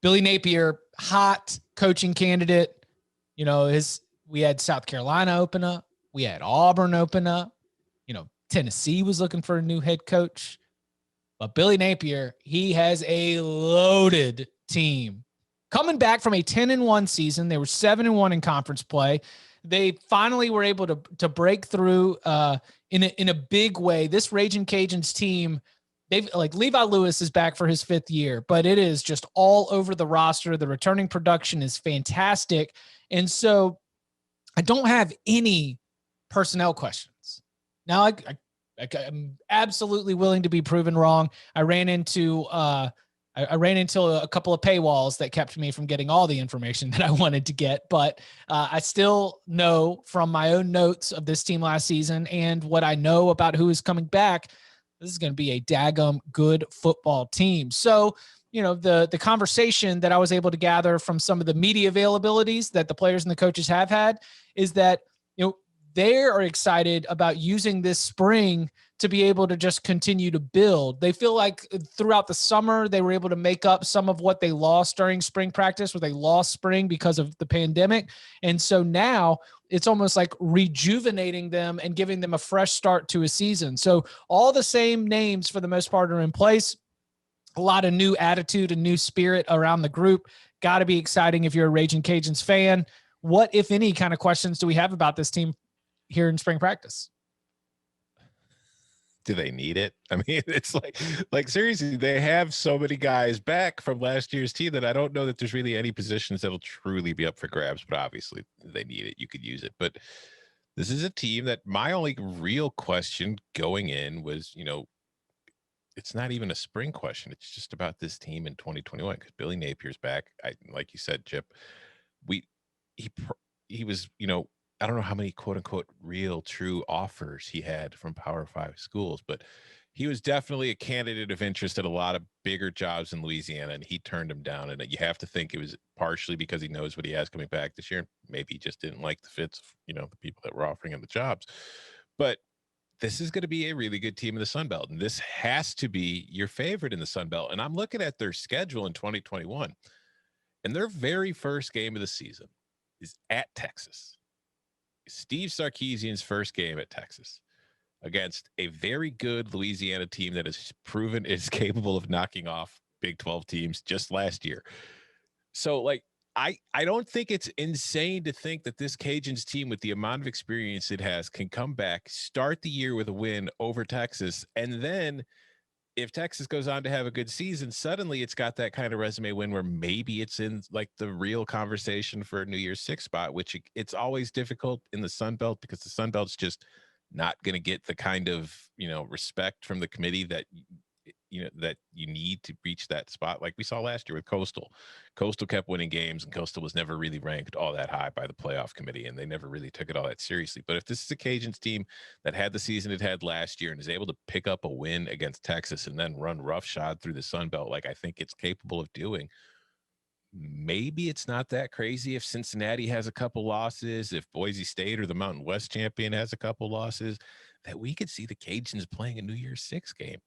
Billy Napier, hot coaching candidate. You know, we had South Carolina open up. We had Auburn open up. You know, Tennessee was looking for a new head coach. But Billy Napier, he has a loaded team. Coming back from a 10-1 season, they were 7-1 in conference play. They finally were able to break through in a big way. This Ragin' Cajuns team, Levi Lewis is back for his 5th year, but it is just all over the roster. The returning production is fantastic. And so I don't have any personnel questions. Now I'm absolutely willing to be proven wrong. I ran into a couple of paywalls that kept me from getting all the information that I wanted to get, but I still know from my own notes of this team last season and what I know about who is coming back, this is going to be a daggum good football team. So, you know, the conversation that I was able to gather from some of the media availabilities that the players and the coaches have had is that, you know, they are excited about using this spring to be able to just continue to build. They feel like throughout the summer, they were able to make up some of what they lost during spring practice, where they lost spring because of the pandemic. And so now it's almost like rejuvenating them and giving them a fresh start to a season. So all the same names for the most part are in place. A lot of new attitude and new spirit around the group. Got to be exciting if you're a Ragin' Cajuns fan. What, if any, kind of questions do we have about this team here in spring practice? Do they need it? I mean, it's like seriously, they have so many guys back from last year's team that I don't know that there's really any positions that'll truly be up for grabs, but obviously they need it. You could use it. But this is a team that my only real question going in was, you know, it's not even a spring question. It's just about this team in 2021 because Billy Napier's back. Like you said, Chip, he was, you know, I don't know how many quote unquote real true offers he had from Power 5 schools, but he was definitely a candidate of interest at a lot of bigger jobs in Louisiana, and he turned them down. And you have to think it was partially because he knows what he has coming back this year. Maybe he just didn't like the fits of, you know, the people that were offering him the jobs. But this is going to be a really good team in the Sun Belt, and this has to be your favorite in the Sun Belt. And I'm looking at their schedule in 2021, and their very first game of the season is at Texas. Steve Sarkisian's first game at Texas against a very good Louisiana team that has proven is capable of knocking off Big 12 teams just last year. So, like, I don't think it's insane to think that this Cajuns team, with the amount of experience it has, can come back, start the year with a win over Texas, and then if Texas goes on to have a good season, suddenly it's got that kind of resume win where maybe it's in like the real conversation for a New Year's Six spot, which it's always difficult in the Sun Belt because the Sun Belt's just not going to get the kind of, you know, respect from the committee that, you know, that you need to reach that spot. Like we saw last year with Coastal. Coastal kept winning games, and Coastal was never really ranked all that high by the playoff committee, and they never really took it all that seriously. But if this is a Cajuns team that had the season it had last year and is able to pick up a win against Texas and then run roughshod through the Sun Belt like I think it's capable of doing, maybe it's not that crazy if Cincinnati has a couple losses, if Boise State or the Mountain West champion has a couple losses, that we could see the Cajuns playing a New Year's Six game.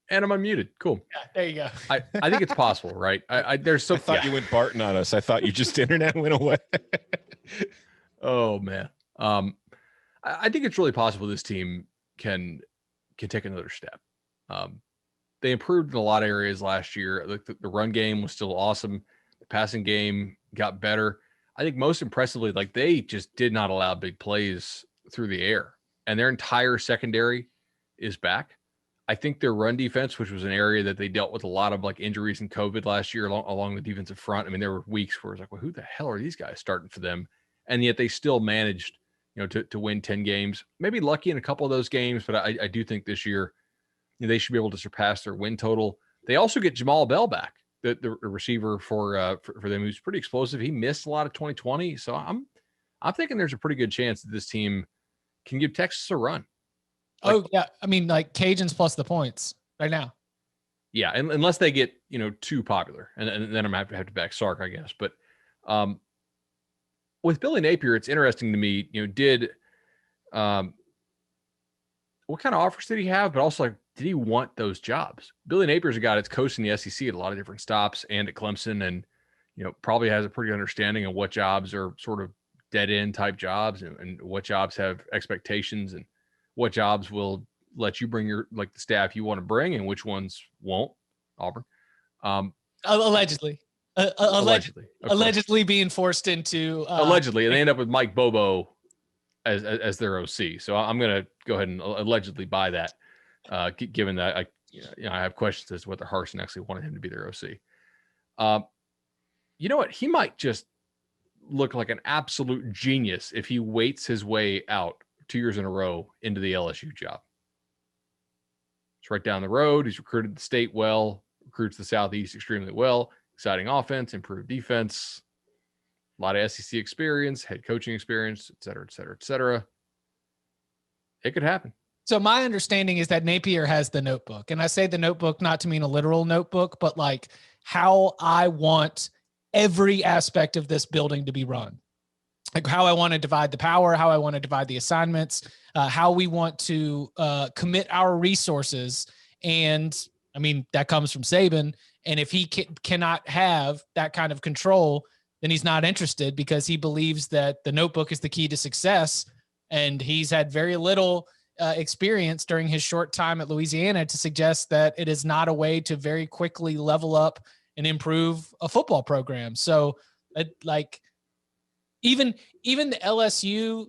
And I'm unmuted. Cool. Yeah, there you go. I think it's possible, right? There's some. I thought you went Barton on us. I thought you just internet went away. Oh man. I think it's really possible this team can take another step. They improved in a lot of areas last year. The run game was still awesome. The passing game got better. I think most impressively, like, they just did not allow big plays through the air, and their entire secondary is back. I think their run defense, which was an area that they dealt with a lot of like injuries and COVID last year along the defensive front. I mean, there were weeks where it was like, well, who the hell are these guys starting for them? And yet they still managed, you know, to win 10 games, maybe lucky in a couple of those games. But I do think this year, you know, they should be able to surpass their win total. They also get Jamal Bell back, the receiver for them, who's pretty explosive. He missed a lot of 2020. So I'm thinking there's a pretty good chance that this team can give Texas a run. Like, yeah. I mean, like Cajuns plus the points right now. Yeah. And unless they get, you know, too popular, and then I'm going to have to back Sark, I guess. But with Billy Napier, it's interesting to me, you know, what kind of offers did he have? But also, like, did he want those jobs? Billy Napier's a guy that's coaching the SEC at a lot of different stops and at Clemson, and probably has a pretty good understanding of what jobs are sort of dead end type jobs, and what jobs have expectations, and what jobs will let you bring your the staff you want to bring, and which ones won't. Auburn, allegedly, allegedly being forced into allegedly, and they end up with Mike Bobo as their OC. So I'm going to go ahead and allegedly buy that, given that I have questions as to whether Harsin actually wanted him to be their OC. You know what? He might just look like an absolute genius if he waits his way out 2 years in a row into the LSU job. It's right down the road. He's recruited the state well, recruits the Southeast extremely well. Exciting offense, improved defense, a lot of SEC experience, head coaching experience, et cetera, et cetera, et cetera. It could happen. So my understanding is that Napier has the notebook. And I say the notebook not to mean a literal notebook, but like how I want every aspect of this building to be run. Like how I want to divide the power, how I want to divide the assignments, how we want to commit our resources. And I mean, that comes from Saban. And if he cannot have that kind of control, then he's not interested, because he believes that the notebook is the key to success. And he's had very little experience during his short time at Louisiana to suggest that it is not a way to very quickly level up and improve a football program. So even the LSU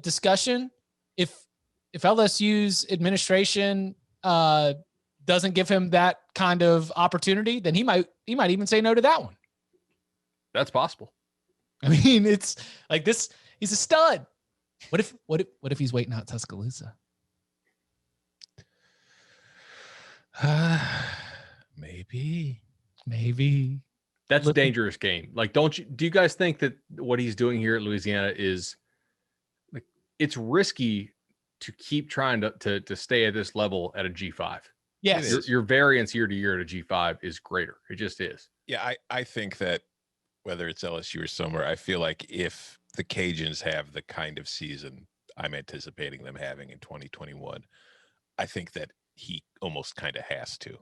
discussion, if LSU's administration doesn't give him that kind of opportunity, then he might even say no to that one. That's possible. I mean, it's like this. He's a stud. What if he's waiting out Tuscaloosa? Maybe. That's a dangerous game. Like, do you guys think that what he's doing here at Louisiana is like, it's risky to keep trying to stay at this level at a G5? Yes. Your variance year to year at a G5 is greater. It just is. Yeah, I think that whether it's LSU or somewhere, I feel like if the Cajuns have the kind of season I'm anticipating them having in 2021, I think that he almost kind of has to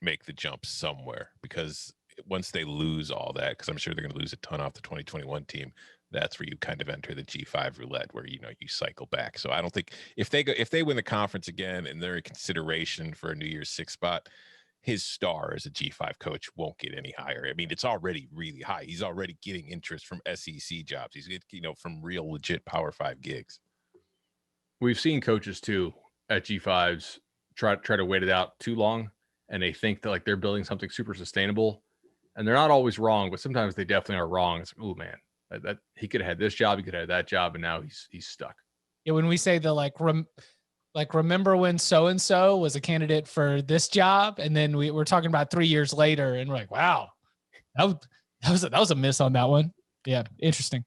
make the jump somewhere, because once they lose all that, because I'm sure they're going to lose a ton off the 2021 team, that's where you kind of enter the G5 roulette, where you cycle back. So I don't think if they win the conference again and they're in consideration for a New Year's 6 spot, his star as a G5 coach won't get any higher. I mean, it's already really high. He's already getting interest from SEC jobs. He's from real legit Power 5 gigs. We've seen coaches too at G5s try to wait it out too long, and they think that like they're building something super sustainable, and they're not always wrong, but sometimes they definitely are wrong. It's, oh man, that he could have had this job, he could have had that job, and now he's stuck. Yeah, when we say the remember when so-and-so was a candidate for this job, and then we're talking about 3 years later, and we're like, wow, that was a miss on that one. Yeah, interesting.